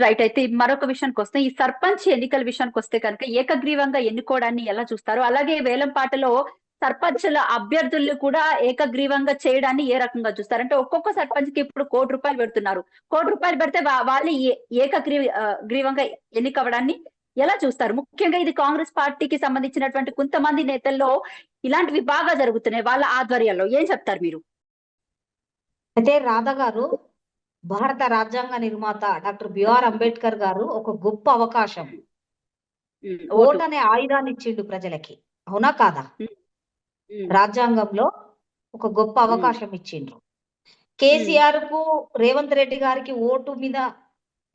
Right. అయితే మరొక విషయానికి వస్తే ఈ సర్పంచ్ ఎన్నికల విషయానికి వస్తే కనుక ఏకగ్రీవంగా ఎన్నుకోవడాన్ని ఎలా చూస్తారు? అలాగే వేలంపాటలో సర్పంచుల అభ్యర్థులు కూడా ఏకగ్రీవంగా చేయడాన్ని ఏ రకంగా చూస్తారు? అంటే ఒక్కొక్క సర్పంచ్‌కి ఇప్పుడు ₹1,00,00,000 పెడుతున్నారు. ₹1,00,00,000 పెడితే వాళ్ళు గ్రీవంగా ఎన్నికవ్వడాన్ని ఎలా చూస్తారు? ముఖ్యంగా ఇది కాంగ్రెస్ పార్టీకి సంబంధించినటువంటి కొంతమంది నేతల్లో ఇలాంటివి బాగా జరుగుతున్నాయి. వాళ్ళ ఆధ్వర్యంలో. ఏం చెప్తారు మీరు? అయితే రాధా గారు, భారత రాజ్యాంగ నిర్మాత డాక్టర్ బిఆర్ అంబేద్కర్ గారు ఒక గొప్ప అవకాశం, ఓటు. ఓటు అనే ఆయుధాన్ని ఇచ్చిండు ప్రజలకి. అవునా కాదా? రాజ్యాంగంలో ఒక గొప్ప అవకాశం ఇచ్చిండ్రు. కేసీఆర్ కు, రేవంత్ రెడ్డి గారికి ఓటు మీద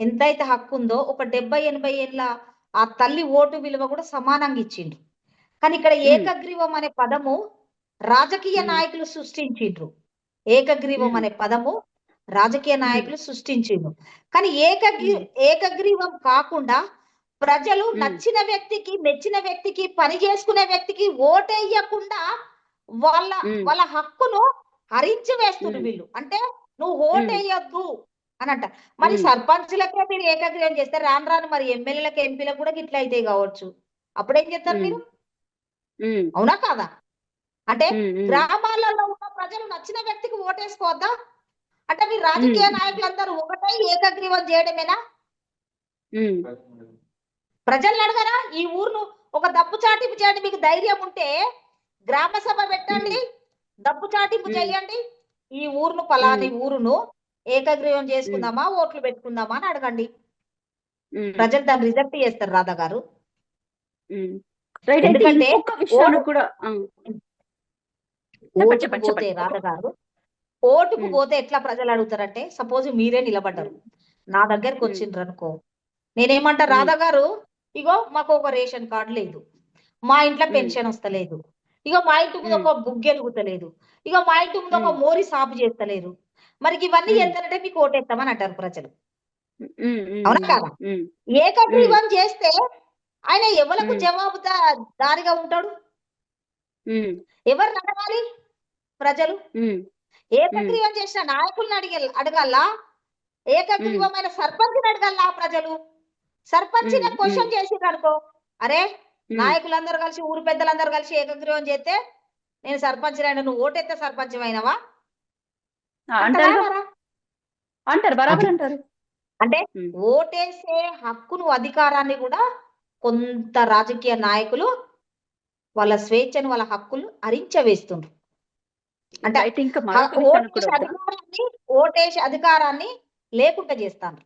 ఎంతైతే హక్కు ఉందో ఒక 70-80 ఏళ్ళ ఆ తల్లి ఓటు విలువ కూడా సమానంగా ఇచ్చిండ్రు. కానీ ఇక్కడ ఏకగ్రీవం అనే పదము రాజకీయ నాయకులు సృష్టించిండ్రు. ఏకగ్రీవం అనే పదము రాజకీయ నాయకులు సృష్టించిండ్రు. కానీ ఏకగ్రీవం కాకుండా ప్రజలు నచ్చిన వ్యక్తికి, మెచ్చిన వ్యక్తికి, పని చేసుకునే వ్యక్తికి ఓటేయకుండా వాళ్ళ వాళ్ళ హక్కును హరించి వేస్తున్నారు వీళ్ళు. అంటే నువ్వు ఓటేయొద్దు అని అంట. మరి సర్పంచులకే మీరు ఏకగ్రీవం చేస్తే రాను రాను మరి ఎమ్మెల్యేలకు, ఎంపీలకు కూడా గిట్ల అయితే కావచ్చు. అప్పుడేం చేస్తారు మీరు? అవునా కాదా? అంటే గ్రామాలలో ఉన్న ప్రజలు నచ్చిన వ్యక్తికి ఓటేసుకోవద్దా? అంటే మీరు రాజకీయ నాయకులందరూ ఒకటే ఏకగ్రీవం చేయడమేనా? ప్రజల్ని అడగరా? ఈ ఊరును ఒక దప్పు చాటింపు చేయండి. మీకు ధైర్యం ఉంటే గ్రామ సభ పెట్టండి, దప్పు చాటింపు చేయండి. ఈ ఊరును, పలాని ఊరును ఏకగ్రీవం చేసుకుందామా, ఓట్లు పెట్టుకుందామా అని అడగండి. ప్రజలు దాన్ని రిజెక్ట్ చేస్తారు రాధా గారు. ఎందుకంటే ఓటుకు పోతే రాధా గారు, ఓటుకు పోతే ఎట్లా ప్రజలు అడుగుతారంటే, సపోజ్ మీరే నిలబడ్డారు, నా దగ్గరకు వచ్చిండ్రు అనుకో, నేనేమంటా, రాధా గారు ఇగో మాకు ఒక రేషన్ కార్డు లేదు, మా ఇంట్లో పెన్షన్ వస్తలేదు, ఇగో మా ఇంటి ముందు ఒక బుగ్గెలుగుతలేదు, ఇగో మా ఇంటి ముందు ఒక మోరి సాపు చేస్తలేరు, మరి ఇవన్నీ చేస్తారంటే మీకు ఓటేస్తామని అంటారు ప్రజలు. అవునా కాదా? ఏకగ్రీవం చేస్తే ఆయన ఎవరికి జవాబుదారిగా ఉంటాడు? ఎవరిని అడగాలి? ప్రజలు. ఏకగ్రీవం చేసిన నాయకుల్ని అడగాల, ఏకగ్రీవమైన సర్పంచ్ని అడగాల ప్రజలు. సర్పంచ్ని క్వశ్చన్ చేసిండ్రు అనుకో, అరే నాయకులందరూ కలిసి, ఊరు పెద్దలందరూ కలిసి ఏకగ్రీవం చేస్తే నేను సర్పంచ్ అయినా, నువ్వు ఓటెత్తే సర్పంచ్ అయినవా అంటారు, బరాబర్ అంటారు. అంటే ఓటేసే హక్కును, అధికారాన్ని కూడా కొంత రాజకీయ నాయకులు వాళ్ళ స్వేచ్ఛను, వాళ్ళ హక్కులు హరించవేస్తుండ్రు. అంటే ఓటేసే అధికారాన్ని లేకుండా చేస్తాను.